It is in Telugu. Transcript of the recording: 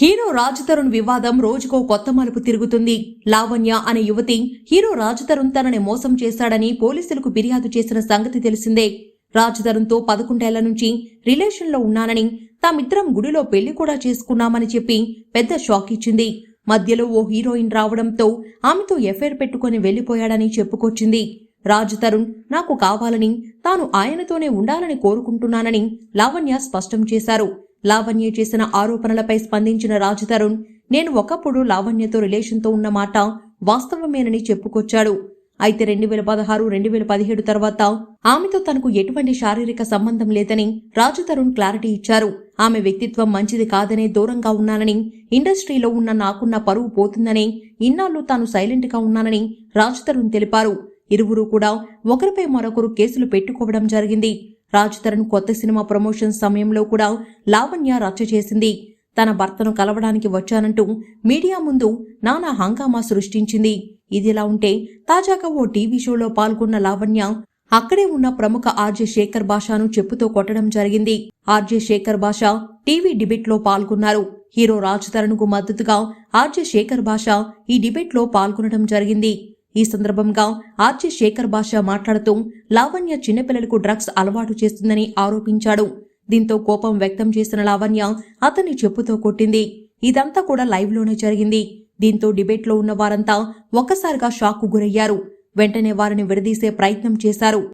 హీరో రాజ్ తరుణ్ వివాదం రోజుకో కొత్త మలుపు తిరుగుతుంది. లావణ్య అనే యువతి హీరో రాజ్ తరుణ్ తనని మోసం చేశాడని పోలీసులకు ఫిర్యాదు చేసిన సంగతి తెలిసిందే. రాజ్ తరుణ్ తో 11 ఏళ్ల నుంచి రిలేషన్ లో ఉన్నానని, తామిద్దరం గుడిలో పెళ్లి కూడా చేసుకున్నామని చెప్పి పెద్ద షాక్ ఇచ్చింది. మధ్యలో ఓ హీరోయిన్ రావడంతో ఆమెతో ఎఫైర్ పెట్టుకుని వెళ్లిపోయాడని చెప్పుకొచ్చింది. రాజ్ తరుణ్ నాకు కావాలని, తాను ఆయనతోనే ఉండాలని కోరుకుంటున్నానని లావణ్య స్పష్టం చేశారు. లావణ్య చేసిన ఆరోపణలపై స్పందించిన రాజ్ తరుణ్, నేను ఒకప్పుడు లావణ్యతో రిలేషన్తో ఉన్న మాట వాస్తవమేనని చెప్పుకొచ్చాడు. అయితే 2016-2017 తర్వాత ఆమెతో తనకు ఎటువంటి శారీరక సంబంధం లేదని రాజ్ తరుణ్ క్లారిటీ ఇచ్చారు. ఆమె వ్యక్తిత్వం మంచిది కాదనే దూరంగా ఉన్నానని, ఇండస్ట్రీలో ఉన్న నాకున్న పరువు పోతుందనే ఇన్నాళ్లు తాను సైలెంట్ గా ఉన్నానని రాజ్ తరుణ్ తెలిపారు. ఇరువురు కూడా ఒకరిపై మరొకరు కేసులు పెట్టుకోవడం జరిగింది. రాజ్ తరుణ్ కొత్త సినిమా ప్రమోషన్ సమయంలో కూడా లావణ్య రచ్చ చేసింది. తన భర్తను కలవడానికి వచ్చానంటూ మీడియా ముందు నానా హంగామా సృష్టించింది. ఇదిలా ఉంటే తాజాగా ఓ టీవీ షోలో పాల్గొన్న లావణ్య అక్కడే ఉన్న ప్రముఖ ఆర్జే శేఖర్ భాషను చెప్పుతో కొట్టడం జరిగింది. ఆర్జే శేఖర్ భాష టీవీ డిబేట్ లో పాల్గొన్నారు. హీరో రాజ్ తరుణ్ కు మద్దతుగా ఆర్జే శేఖర్ భాష ఈ డిబేట్ లో పాల్గొనడం జరిగింది. ఈ సందర్భంగా ఆర్జే శేఖర్ భాష మాట్లాడుతూ లావణ్య చిన్నపిల్లలకు డ్రగ్స్ అలవాటు చేస్తుందని ఆరోపించాడు. దీంతో కోపం వ్యక్తం చేసిన లావణ్య అతన్ని చెప్పుతో కొట్టింది. ఇదంతా కూడా లైవ్ లోనే జరిగింది. దీంతో డిబేట్ లో ఉన్న వారంతా ఒక్కసారిగా షాక్ కు గురయ్యారు. వెంటనే వారిని విడదీసే ప్రయత్నం చేశారు.